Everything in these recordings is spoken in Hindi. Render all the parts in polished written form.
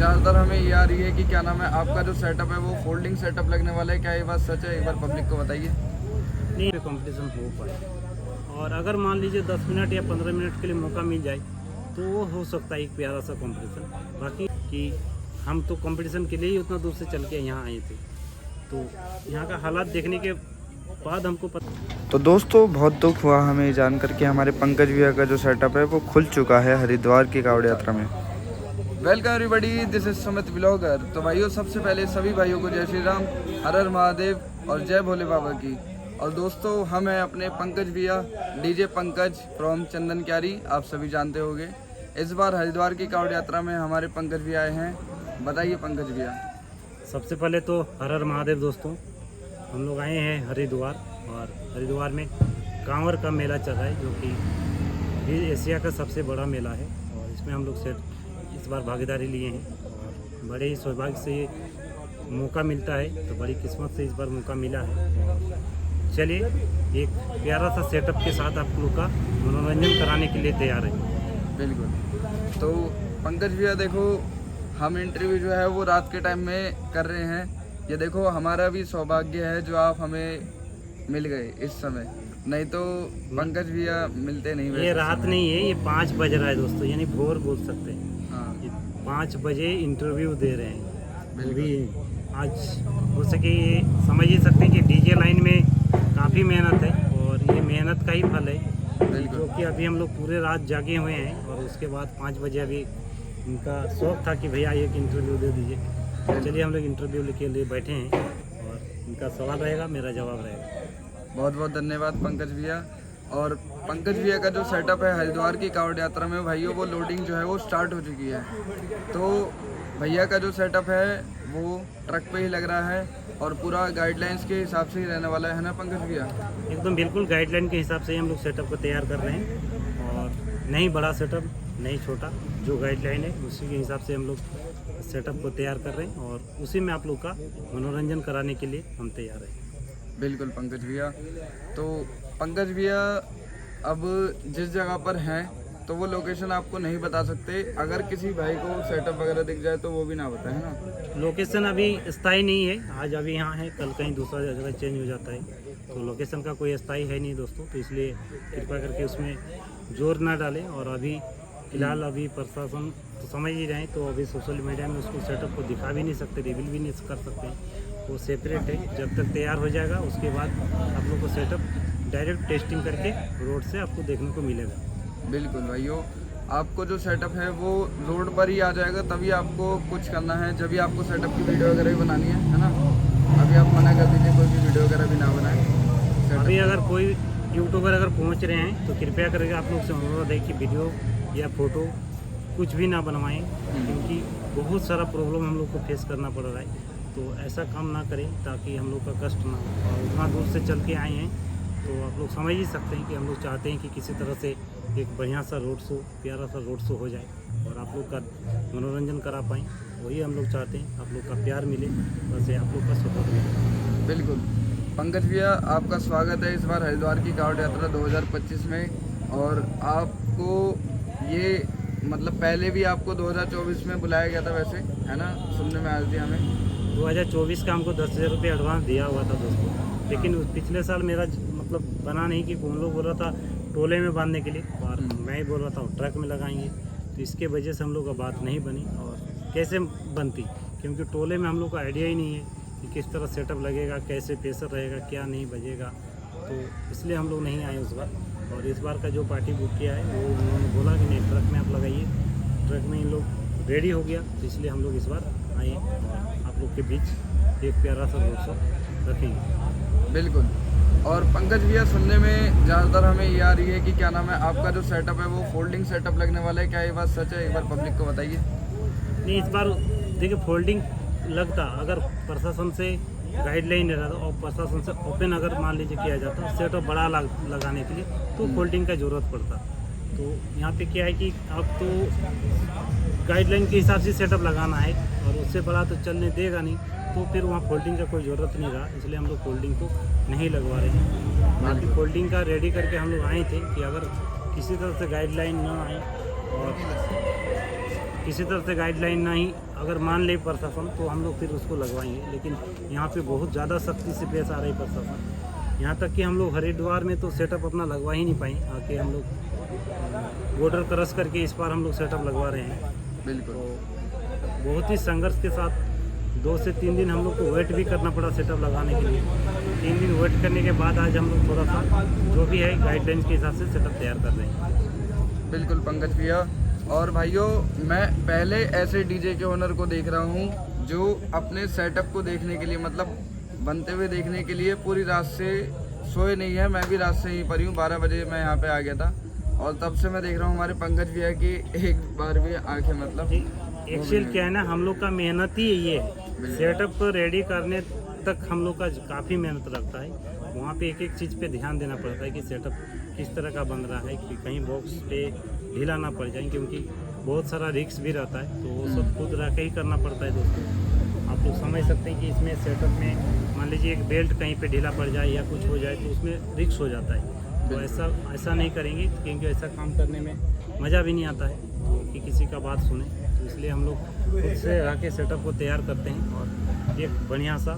ज़्यादातर हमें ये आ रही है कि क्या नाम है, आपका जो सेटअप है वो फोल्डिंग सेटअप लगने वाला है, क्या ये बात सच है? एक बार पब्लिक को बताइए। नहीं कंपटीशन हो पाए, और अगर मान लीजिए 10 मिनट या 15 मिनट के लिए मौका मिल जाए तो वो हो सकता है एक प्यारा सा कंपटीशन। बाकी कि हम तो कंपटीशन के लिए ही उतना दूर से चल के यहाँ आए थे, तो यहाँ का हालात देखने के बाद हमको पता। तो दोस्तों बहुत दुख हुआ हमें जान करके हमारे पंकज भैया का जो सेटअप है वो खुल चुका है हरिद्वार की कांवड़ यात्रा में। Welcome everybody, this is Sumit blogger. तो भाइयों, सबसे पहले सभी भाइयों को जय श्री राम, हर हर महादेव और जय भोले बाबा की। और दोस्तों, हम हैं अपने पंकज भैया, डीजे पंकज फ्रॉम चंदन क्यारी, आप सभी जानते होंगे। इस बार हरिद्वार की कांवड़ यात्रा में हमारे पंकज भैया आए हैं। बताइए पंकज भैया। सबसे पहले तो हर हर महादेव दोस्तों, हम लोग आए हैं हरिद्वार, और हरिद्वार में कांवर का मेला चल रहा है जो कि एशिया का सबसे बड़ा मेला है, और इसमें हम लोग इस बार भागीदारी लिए हैं, और बड़े ही सौभाग्य से ये मौका मिलता है, तो बड़ी किस्मत से इस बार मौका मिला है। चलिए एक प्यारा सा सेटअप के साथ आप लोग का मनोरंजन कराने के लिए तैयार है। बिल्कुल। तो पंकज भैया देखो, हम इंटरव्यू जो है वो रात के टाइम में कर रहे हैं। ये देखो, हमारा भी सौभाग्य है जो आप हमें मिल गए इस समय, नहीं तो पंकज भैया मिलते नहीं। ये रात नहीं है, ये 5 बज रहा है दोस्तों, यानी भोर बोल सकते हैं। हाँ, ये 5 बजे इंटरव्यू दे रहे हैं। बिल्कुल। भी आज हो सके ये समझ ही सकते हैं कि डीजे लाइन में काफ़ी मेहनत है, और ये मेहनत का ही फल है, बिल्कुल। जो कि अभी हम लोग पूरे रात जागे हुए हैं, और उसके बाद 5 बजे अभी इनका शौक था कि भैया एक इंटरव्यू दे दीजिए। चलिए हम लोग इंटरव्यू के लिए बैठे हैं, और इनका सवाल रहेगा, मेरा जवाब रहेगा। बहुत बहुत धन्यवाद पंकज भैया। और पंकज भैया का जो सेटअप है हरिद्वार की कांवड़ यात्रा में भाइयों, वो लोडिंग जो है वो स्टार्ट हो चुकी है। तो भैया का जो सेटअप है वो ट्रक पे ही लग रहा है, और पूरा गाइडलाइंस के हिसाब से ही रहने वाला है ना पंकज भैया? एकदम बिल्कुल गाइडलाइन के हिसाब से ही हम लोग सेटअप को तैयार कर रहे हैं, और नहीं बड़ा सेटअप नहीं छोटा, जो गाइडलाइन है उसी के हिसाब से हम लोग सेटअप को तैयार कर रहे हैं, और उसी में आप लोग का मनोरंजन कराने के लिए हम तैयार हैं। बिल्कुल पंकज भैया। तो पंकज भैया, अब जिस जगह पर हैं तो वो लोकेशन आपको नहीं बता सकते, अगर किसी भाई को सेटअप वगैरह दिख जाए तो वो भी ना बताए, है ना? लोकेशन अभी स्थायी नहीं है, आज अभी यहाँ है, कल कहीं दूसरा जगह चेंज हो जाता है, तो लोकेशन का कोई स्थायी है नहीं दोस्तों, तो इसलिए कृपा करके उसमें जोर ना डालें। और अभी फिलहाल अभी प्रशासन तो समझ ही रहे हैं, तो अभी सोशल मीडिया में उसको सेटअप को दिखा भी नहीं सकते, रिवील भी नहीं कर सकते, वो सेपरेट है। जब तक तैयार हो जाएगा उसके बाद आप लोग को सेटअप डायरेक्ट टेस्टिंग करके रोड से आपको देखने को मिलेगा। बिल्कुल भाइयों, आपको जो सेटअप है वो रोड पर ही आ जाएगा, तभी आपको कुछ करना है, जब भी आपको सेटअप की वीडियो वगैरह भी बनानी है ना? अभी आप मना कर दीजिए, कोई भी वीडियो वगैरह भी ना बनाएं। अभी अगर कोई यूट्यूबर अगर पहुंच रहे हैं तो कृपया करके आप लोग से अनुरोध है कि वीडियो या फोटो कुछ भी ना बनवाएं, क्योंकि बहुत सारा प्रॉब्लम हम लोग को फेस करना पड़ रहा है, तो ऐसा काम ना करें ताकि हम लोग का कष्ट ना हो। और उतना दूर से चल के आए हैं, तो आप लोग समझ ही सकते हैं कि हम लोग चाहते हैं कि किसी तरह से एक बढ़िया सा रोड शो, प्यारा सा रोड शो हो जाए, और आप लोग का मनोरंजन करा पाएँ, वही हम लोग चाहते हैं। आप लोग का प्यार मिले, वैसे आप लोग का सपोर्ट मिले। बिल्कुल पंकज भैया, आपका स्वागत है इस बार हरिद्वार की कांवड़ यात्रा 2025 में। और आपको ये मतलब पहले भी आपको 2024 में बुलाया गया था वैसे, है ना? सुनने में आया था हमें 2024 का हमको 10,000 रुपये एडवांस दिया हुआ था दोस्तों, लेकिन पिछले साल मेरा मतलब बना नहीं, कि उन लोग बोल रहा था टोले में बांधने के लिए, और मैं ही बोल रहा था ट्रक में लगाएंगे, तो इसके वजह से हम लोग का बात नहीं बनी। और कैसे बनती, क्योंकि टोले में हम लोग का आइडिया ही नहीं है कि किस तरह सेटअप लगेगा, कैसे प्रेशर रहेगा, क्या नहीं बजेगा, तो इसलिए हम लोग नहीं आए उस बार। और इस बार का जो पार्टी बुक किया है वो उन्होंने बोला कि नहीं ट्रक में आप लगाइए, ट्रक में इन लोग रेडी हो गया, तो इसलिए हम लोग इस बार आए, और आप लोग के बीच एक प्यारा सा रोड शो रखेंगे। बिल्कुल। और पंकज भैया, सुनने में ज़्यादातर हमें ये आ रही है कि क्या नाम है, आपका जो सेटअप है वो फोल्डिंग सेटअप लगने वाला है, क्या ये बात सच है? एक बार पब्लिक को बताइए। नहीं, इस बार देखिए फोल्डिंग लगता, अगर प्रशासन से गाइडलाइन रहता और प्रशासन से ओपन अगर मान लीजिए किया जाता सेटअप बड़ा लगाने के लिए, तो फोल्डिंग का ज़रूरत पड़ता। तो यहाँ पे क्या है कि अब तो गाइडलाइन के हिसाब से सेटअप लगाना है, और उससे बड़ा तो चलने देगा नहीं, तो फिर वहाँ फोल्डिंग का कोई ज़रूरत नहीं रहा, इसलिए हम लोग फोल्डिंग को नहीं लगवा रहे हैं। बाकी फोल्डिंग का रेडी करके हम लोग आए थे कि अगर किसी तरह से गाइडलाइन ना आए और किसी तरह से गाइडलाइन नहीं अगर मान ले प्रशासन तो हम लोग फिर उसको लगवाएंगे, लेकिन यहाँ पे बहुत ज़्यादा सख्ती से पेश आ रही प्रशासन। यहाँ तक कि हम लोग हरिद्वार में तो सेटअप अपना लगवा ही नहीं पाए, आके हम लोग बॉर्डर क्रॉस करके इस बार हम लोग सेटअप लगवा रहे हैं। बिल्कुल। तो बहुत ही संघर्ष के साथ 2 से 3 दिन हम लोग को वेट भी करना पड़ा सेटअप लगाने के लिए। 3 दिन वेट करने के बाद आज हम लोग थोड़ा सा जो भी है गाइडलाइंस के हिसाब से सेटअप तैयार कर रहे हैं। बिल्कुल पंकज भैया। और भाइयों, मैं पहले ऐसे डीजे के ओनर को देख रहा हूँ जो अपने सेटअप को देखने के लिए, मतलब बनते हुए देखने के लिए पूरी रात से सोए नहीं है। मैं भी रात से यहीं पर हूँ, 12 बजे मैं यहाँ पे आ गया था और तब से मैं देख रहा हूँ हमारे पंकज भैया की एक बार भी आंखें मतलब एक्चुअल क्या है ना, हम लोग का मेहनत ही ये है। सेटअप को रेडी करने तक हम लोग का काफ़ी मेहनत लगता है। वहाँ पे एक एक चीज़ पे ध्यान देना पड़ता है कि सेटअप किस तरह का बन रहा है, कि कहीं बॉक्स पे ढीला ना पड़ जाए, क्योंकि बहुत सारा रिस्क भी रहता है। तो वो सब खुद रह के ही करना पड़ता है दोस्तों। आप लोग समझ सकते हैं कि इसमें सेटअप में मान लीजिए एक बेल्ट कहीं पे ढीला पड़ जाए या कुछ हो जाए तो उसमें रिस्क हो जाता है। तो ऐसा नहीं करेंगे, क्योंकि ऐसा काम करने में मज़ा भी नहीं आता है कि किसी का बात सुने। तो इसलिए हम लोग खुद से रह के सेटअप को तैयार करते हैं और एक बढ़िया सा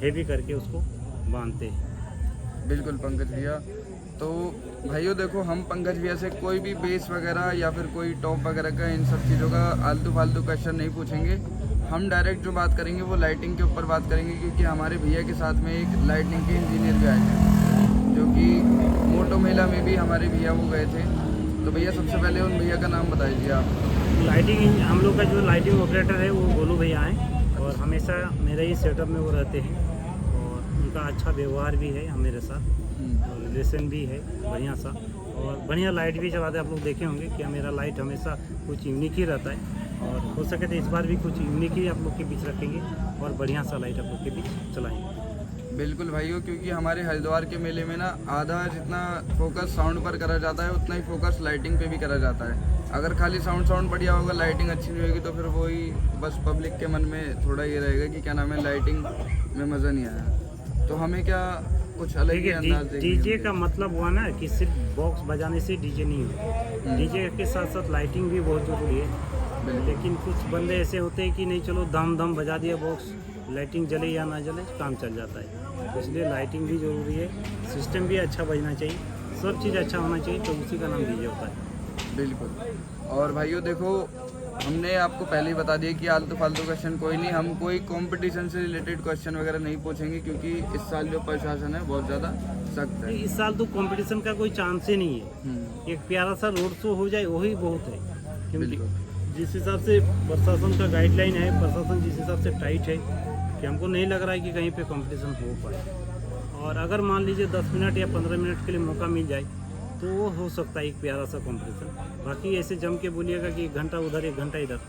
हेवी करके उसको बांधते हैं। बिल्कुल पंकज भैया। तो भाइयों देखो, हम पंकज भैया से कोई भी बेस वगैरह या फिर कोई टॉप वगैरह का इन सब चीज़ों का आलतू फालतू क्वेश्चन नहीं पूछेंगे। हम डायरेक्ट जो बात करेंगे वो लाइटिंग के ऊपर बात करेंगे, क्योंकि हमारे भैया के साथ में एक लाइटिंग के इंजीनियर भी आए थे जो कि मोटो मेला में भी हमारे भैया वो गए थे। तो भैया सबसे पहले उन भैया का नाम बता दीजिए आप। लाइटिंग, हम लोग का जो लाइटिंग ऑपरेटर है वो गोलू भैया हैं और हमेशा मेरे ही सेटअप में वो रहते हैं और उनका अच्छा व्यवहार भी है मेरे साथ और रिलेशन भी है बढ़िया सा, और बढ़िया लाइट भी चलाते हैं। आप लोग देखे होंगे कि मेरा लाइट हमेशा कुछ यूनिक ही रहता है और हो सके तो इस बार भी कुछ यूनिक ही आप लोग के बीच रखेंगे और बढ़िया सा लाइट आप लोग के बीच चलाएंगे। बिल्कुल भाइयों, क्योंकि हमारे हरिद्वार के मेले में ना आधा जितना फोकस साउंड पर करा जाता है उतना ही फोकस लाइटिंग पे भी करा जाता है। अगर खाली साउंड बढ़िया होगा, लाइटिंग अच्छी नहीं होगी तो फिर वही बस पब्लिक के मन में थोड़ा ये रहेगा कि क्या नाम है, लाइटिंग में मज़ा नहीं आया। तो हमें क्या कुछ अलग ही अंदाज डीजे का मतलब हुआ ना कि सिर्फ बॉक्स बजाने से डीजे नहीं हो, डीजे के साथ साथ लाइटिंग भी बहुत ज़रूरी है। लेकिन कुछ बंदे ऐसे होते हैं कि नहीं चलो दम बजा दिया बॉक्स, लाइटिंग जले या ना जले काम चल जाता है। तो इसलिए लाइटिंग भी ज़रूरी है, सिस्टम भी अच्छा बजना चाहिए, सब चीज़ अच्छा होना चाहिए, तो उसी का नाम डीजे होता है। बिल्कुल। और भाइयों देखो, हमने आपको पहले ही बता दिया कि आलतू फालतू क्वेश्चन कोई नहीं, हम कोई कंपटीशन से रिलेटेड क्वेश्चन वगैरह नहीं पूछेंगे, क्योंकि इस साल जो प्रशासन है बहुत ज़्यादा सख्त है। इस साल तो कंपटीशन का कोई चांस ही नहीं है। एक प्यारा सा रोड शो हो जाए वही बहुत है, क्योंकि जिस हिसाब से प्रशासन का गाइडलाइन है, प्रशासन जिस हिसाब से टाइट है कि हमको नहीं लग रहा है कि कहीं पे कंपटीशन हो पाए। और अगर मान लीजिए 10 मिनट या 15 मिनट के लिए मौका मिल जाए तो वो हो सकता है एक प्यारा सा कंपटीशन। बाकी ऐसे जम के बोलिएगा कि 1 घंटा उधर 1 घंटा इधर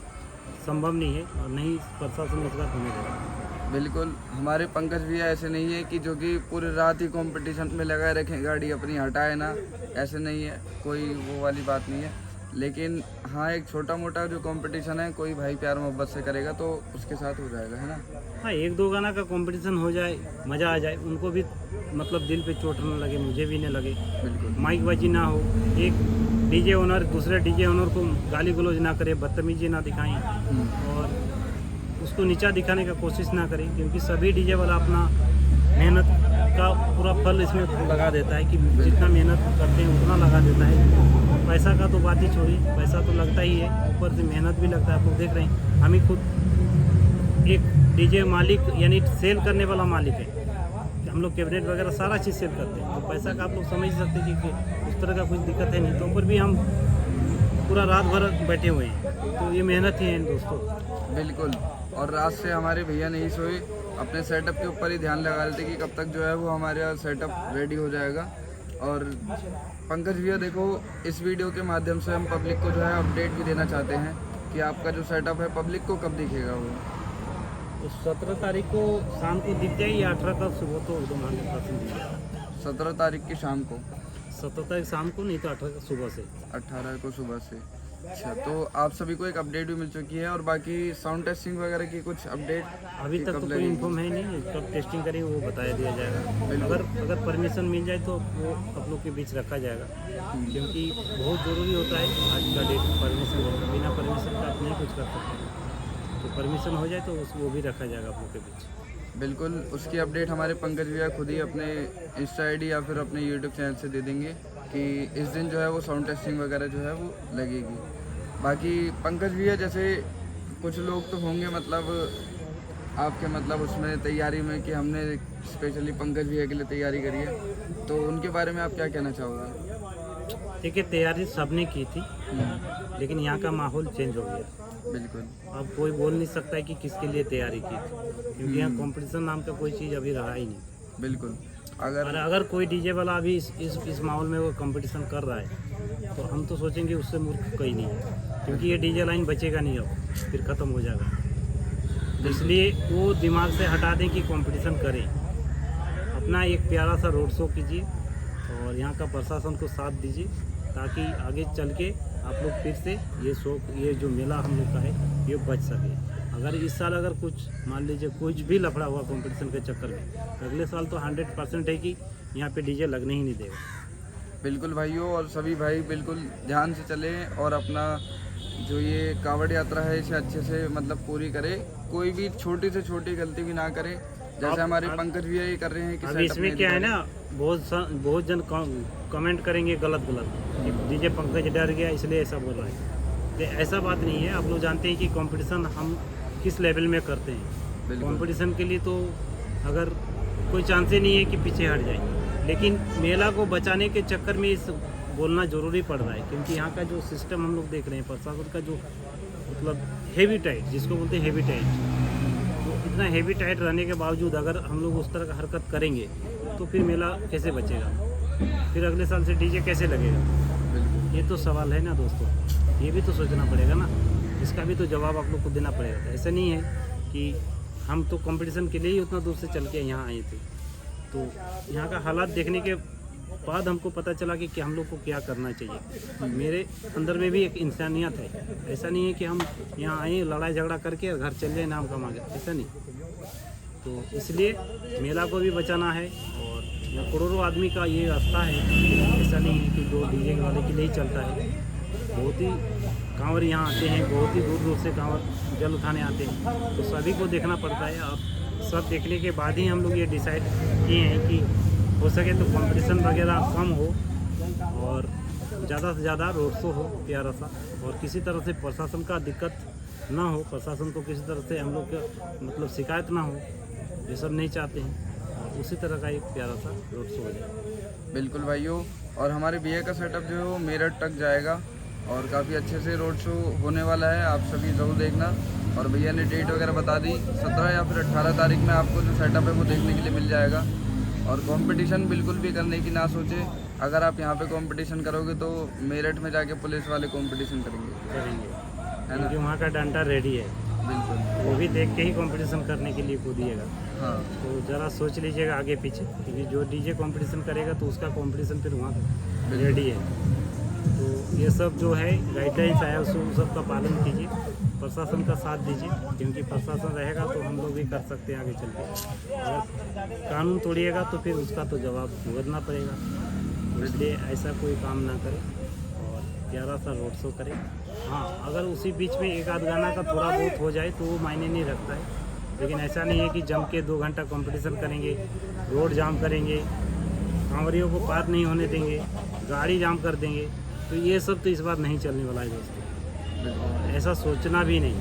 संभव नहीं है और नहीं प्रशासन इस बार होने देगा। बिल्कुल, हमारे पंकज भैया ऐसे नहीं है कि जो कि पूरी रात ही कंपटीशन में लगाए रखें, गाड़ी अपनी हटाए ना, ऐसे नहीं है, कोई वो वाली बात नहीं है। लेकिन हाँ, एक छोटा मोटा जो कंपटीशन है कोई भाई प्यार मोहब्बत से करेगा तो उसके साथ हो जाएगा, है ना। हाँ, 1-2 गाना का कंपटीशन हो जाए, मज़ा आ जाए, उनको भी मतलब दिल पे चोट न लगे, मुझे भी नहीं लगे, बिल्कुल माइकबाजी ना हो, एक डीजे ओनर दूसरे डीजे ओनर को गाली गलौज ना करे, बदतमीजी ना दिखाएं और उसको नीचा दिखाने का कोशिश ना करें, क्योंकि सभी डीजे वाला अपना मेहनत का पूरा फल इसमें लगा देता है कि जितना मेहनत करते हैं उतना लगा देता है। पैसा का तो बात ही छोड़िए, पैसा तो लगता ही है, ऊपर से मेहनत भी लगता है। आप लोग देख रहे हैं, हम ही खुद एक डीजे मालिक यानी सेल करने वाला मालिक है, हम लोग कैबिनेट वगैरह सारा चीज़ सेल करते हैं। तो पैसा का आप लोग समझ सकते हैं कि उस तरह का कुछ दिक्कत है नहीं, तो ऊपर भी हम पूरा रात भर बैठे हुए हैं, तो ये मेहनत ही है दोस्तों। बिल्कुल। और रात से हमारे भैया नहीं सोए, अपने सेटअप के ऊपर ही ध्यान लगा रहे थे कि कब तक जो है वो हमारा सेटअप रेडी हो जाएगा। और पंकज भैया देखो, इस वीडियो के माध्यम से हम पब्लिक को जो है अपडेट भी देना चाहते हैं कि आपका जो सेटअप है पब्लिक को कब दिखेगा वो। तो 17 तारीख को शाम को दिख जाए या 18 का सुबह तो एकदम 100% दिख जाएगा। 17 तारीख की शाम को, 17 तारीख शाम को, नहीं तो 18 सुबह से। 18 को सुबह से। अच्छा, तो आप सभी को एक अपडेट भी मिल चुकी है और बाकी साउंड टेस्टिंग वगैरह की कुछ अपडेट अभी तक तो कोई इन्फॉर्म है नहीं, कब टेस्टिंग करेंगे वो बताया दिया जाएगा। अगर परमिशन मिल जाए तो वो आप लोग के बीच रखा जाएगा, क्योंकि बहुत ज़रूरी होता है आज का डेट परमिशन लेना। बिना परमिशन का आप नहीं कुछ कर सकते, तो परमिशन हो जाए तो वो भी रखा जाएगा आप लोग के बीच। बिल्कुल, उसकी अपडेट हमारे पंकज भैया खुद ही अपने इंस्टा आईडी या फिर अपने यूट्यूब चैनल से दे देंगे कि इस दिन जो है वो साउंड टेस्टिंग वगैरह जो है वो लगेगी। बाकी पंकज भैया जैसे कुछ लोग तो होंगे मतलब आपके मतलब उसमें तैयारी में कि हमने स्पेशली पंकज भैया के लिए तैयारी करी है, तो उनके बारे में आप क्या कहना चाहोगे? देखिए, तैयारी सबने की थी, लेकिन यहाँ का माहौल चेंज हो गया। बिल्कुल, अब कोई बोल नहीं सकता है कि किसके लिए तैयारी की थी, क्योंकि यहाँ कंपटीशन नाम का कोई चीज़ अभी रहा ही नहीं। बिल्कुल। और अगर कोई डीजे वाला अभी इस माहौल में वो कंपटीशन कर रहा है तो हम तो सोचेंगे उससे मूर्ख कोई नहीं है, क्योंकि ये डीजे लाइन बचेगा नहीं, अब फिर ख़त्म हो जाएगा। तो इसलिए वो दिमाग से हटा दें कि कंपटीशन करें, अपना एक प्यारा सा रोड शो कीजिए और यहाँ का प्रशासन को साथ दीजिए, ताकि आगे चल के आप लोग फिर से ये जो मेला हम लोग का है ये बच सके। अगर इस साल अगर कुछ मान लीजिए कुछ भी लफड़ा हुआ कंपटीशन के चक्कर में, तो अगले साल तो 100% है कि यहाँ पे डीजे लगने ही नहीं देगा। बिल्कुल भाइयों, और सभी भाई बिल्कुल ध्यान से चलें और अपना जो ये कांवड़ यात्रा है इसे अच्छे से मतलब पूरी करें, कोई भी छोटी से छोटी गलती भी ना करें, जैसे हमारे पंकज भी यही कर रहे हैं कि अभी इसमें क्या है ना, बहुत जन कमेंट करेंगे गलत कि डीजे पंकज डर गया इसलिए ऐसा बोल रहा है। तो ऐसा बात नहीं है, आप लोग जानते हैं कि कंपटीशन हम किस लेवल में करते हैं। कंपटीशन के लिए तो अगर कोई चांस ही नहीं है कि पीछे हट जाए, लेकिन मेला को बचाने के चक्कर में इस बोलना ज़रूरी पड़ रहा है, क्योंकि यहाँ का जो सिस्टम हम लोग देख रहे हैं, प्रशासन का जो मतलब हेवी टाइट, जिसको बोलते हैं हेवी टाइट, तो इतना हेवी टाइट रहने के बावजूद अगर हम लोग उस तरह का हरकत करेंगे तो फिर मेला कैसे बचेगा, फिर अगले साल से डीजे कैसे लगेगा? ये तो सवाल है ना दोस्तों, ये भी तो सोचना पड़ेगा ना, इसका भी तो जवाब आप लोग को देना पड़ेगा। ऐसा नहीं है कि हम तो कंपटीशन के लिए ही उतना दूर से चल के यहाँ आए थे, तो यहाँ का हालात देखने के बाद हमको पता चला कि हम लोग को क्या करना चाहिए। मेरे अंदर में भी एक इंसानियत है, ऐसा नहीं है कि हम यहाँ आए लड़ाई झगड़ा करके घर चल जाए नाम कमा के, ऐसा नहीं। तो इसलिए मेला को भी बचाना है, और यहाँ करोड़ों आदमी का ये रास्ता है, ऐसा नहीं है कि जो डीजे वाले के लिए ही चलता है। बहुत ही कांवर यहाँ आते हैं, बहुत ही दूर दूर से कांवर जल उठाने आते हैं, तो सभी को देखना पड़ता है। अब सब देखने के बाद ही हम लोग ये डिसाइड किए हैं कि हो सके तो कंपटीशन वगैरह कम हो और ज़्यादा से ज़्यादा रोड शो हो प्यारा सा, और किसी तरह से प्रशासन का दिक्कत ना हो, प्रशासन को किसी तरह से हम लोग का मतलब शिकायत ना हो, ये सब नहीं चाहते हैं, और उसी तरह का एक प्यारा सा रोड शो हो जाए। बिल्कुल भाइयों, और हमारे भैया का सेटअप जो है वो मेरठ तक जाएगा और काफ़ी अच्छे से रोड शो होने वाला है, आप सभी ज़रूर देखना। और भैया ने डेट वगैरह बता दी, 17 या फिर 18 तारीख में आपको जो सेटअप है वो देखने के लिए मिल जाएगा। और कंपटीशन बिल्कुल भी करने की ना सोचे, अगर आप यहाँ पे कंपटीशन करोगे तो मेरठ में जाके पुलिस वाले कंपटीशन करेंगे, है ना, वहाँ का डंडा रेडी है, बिल्कुल, वो भी देख के ही कंपटीशन करने के लिए कूदिएगा। हाँ, तो ज़रा सोच लीजिएगा आगे पीछे, क्योंकि जो डीजे कंपटीशन करेगा तो उसका कंपटीशन फिर वहाँ रेडी है। तो ये सब जो है गाइडलाइंस आया उस सब का पालन कीजिए, प्रशासन का साथ दीजिए, क्योंकि प्रशासन रहेगा तो हम लोग भी कर सकते हैं आगे चल के। अगर कानून तोड़िएगा तो फिर उसका तो जवाब भुगतना पड़ेगा, तो इसलिए ऐसा कोई काम ना करें और प्यारा सा रोड शो करें। हाँ, अगर उसी बीच में एक आध गाना का थोड़ा बहुत हो जाए तो वो मायने नहीं रखता है, लेकिन ऐसा नहीं है कि जम के 2 घंटा कंपटीशन करेंगे, रोड जाम करेंगे, कांवरियों को पार नहीं होने देंगे, गाड़ी जाम कर देंगे, तो ये सब तो इस बार नहीं चलने वाला है दोस्तों। ऐसा सोचना भी नहीं,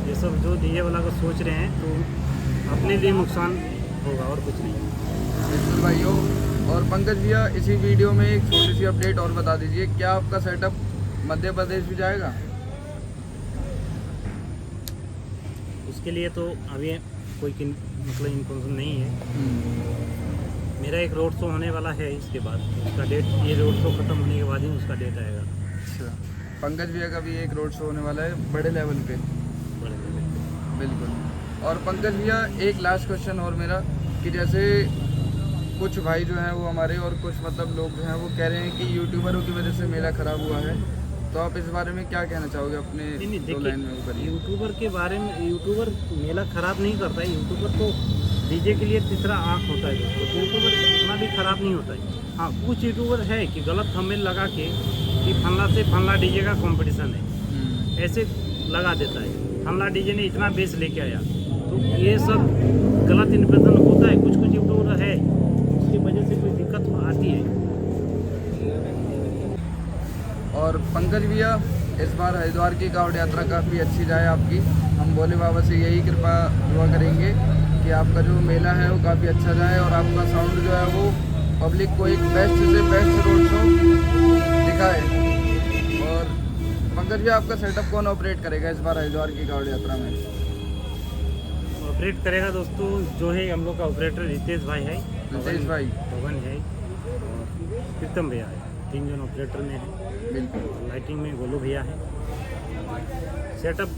ये सब जो डीजे वाला को सोच रहे हैं तो अपने लिए नुकसान होगा और कुछ नहीं। बिल्कुल भाइयों, और पंकज भैया इसी वीडियो में एक छोटी सी अपडेट और बता दीजिए, क्या आपका सेटअप मध्य प्रदेश भी जाएगा? उसके लिए तो अभी कोई मतलब इन्फॉर्मेशन नहीं है। मेरा एक रोड शो होने वाला है, इसके बाद उसका डेट, ये रोड शो ख़त्म होने के बाद ही उसका डेट आएगा। अच्छा, पंकज भैया का भी एक रोड शो होने वाला है बड़े लेवल पे, बड़े लेवल पे। बिल्कुल। और पंकज भैया एक लास्ट क्वेश्चन और मेरा, कि जैसे कुछ भाई जो हैं वो हमारे और कुछ मतलब लोग जो हैं वो कह रहे हैं कि यूट्यूबरों की वजह से मेला ख़राब हुआ है, तो आप इस बारे में क्या कहना चाहोगे अपने नहीं, दो लाइन में ऊपर? यूट्यूबर के बारे में, यूट्यूबर मेला खराब नहीं करता है। यूट्यूबर तो डीजे के लिए तीसरा आँख होता है दोस्तों। यूट्यूबर इतना भी खराब नहीं होता है। हाँ, कुछ यूट्यूबर है कि गलत थंबनेल लगा के कि फल्ला से फल्ला डीजे का कंपटीशन है, ऐसे लगा देता है। फल्ला डीजे ने इतना बेस लेके आया, तो ये सब गलत इन्फॉर्मेशन होता है। कुछ कुछ यूट्यूबर है, उसकी वजह से कोई दिक्कत आती है। और पंकज भैया, इस बार हरिद्वार की कावड़ यात्रा काफ़ी अच्छी जाए आपकी। हम भोले बाबा से यही कृपा दुआ करेंगे कि आपका जो मेला है वो काफ़ी अच्छा जाए और आपका साउंड जो है वो पब्लिक को एक बेस्ट से बेस्ट रोड शो दिखाए। और पंकज भैया, आपका सेटअप कौन ऑपरेट करेगा इस बार हरिद्वार की कावड़ यात्रा में? ऑपरेट करेगा दोस्तों जो है हम लोग का ऑपरेटर रितेश भाई है, रितेश भाई, पवन है और प्रीतम भैया है। 3 जन ऑपरेटर में है। बिल्कुल। लाइटिंग में गोलू भैया है। सेटअप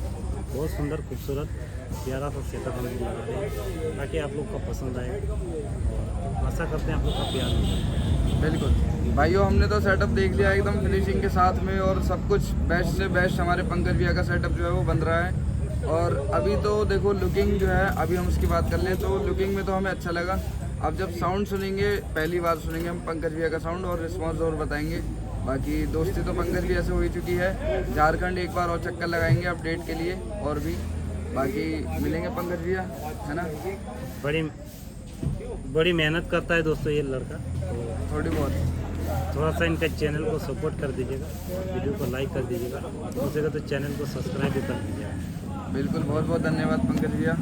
बहुत सुंदर, खूबसूरत, प्यारा सा सेटअप हम लोग लगा रहे हैं ताकि आप लोग का पसंद आए और आशा करते हैं आप लोग का प्यार मिले। बिल्कुल भाइयों, हमने तो सेटअप देख लिया एकदम फिनिशिंग के साथ में और सब कुछ बेस्ट से बेस्ट हमारे पंकज भैया का सेटअप जो है वो बन रहा है। और अभी तो देखो लुकिंग जो है, अभी हम उसकी बात कर लें तो लुकिंग में तो हमें अच्छा लगा। अब जब साउंड सुनेंगे, पहली बार सुनेंगे हम पंकज भैया का साउंड और रिस्पॉन्स और बताएंगे। बाकी दोस्ती तो पंकज भैया से हो ही चुकी है। झारखंड एक बार और चक्कर लगाएंगे अपडेट के लिए और भी। बाकी मिलेंगे पंकज भैया, है ना? बड़ी मेहनत करता है दोस्तों ये लड़का, तो थोड़ी बहुत थोड़ा सा इनके चैनल को सपोर्ट कर दीजिएगा, वीडियो को लाइक कर दीजिएगा, हो सके तो चैनल को सब्सक्राइब भी कर दीजिएगा। बिल्कुल, बहुत बहुत धन्यवाद पंकज भैया।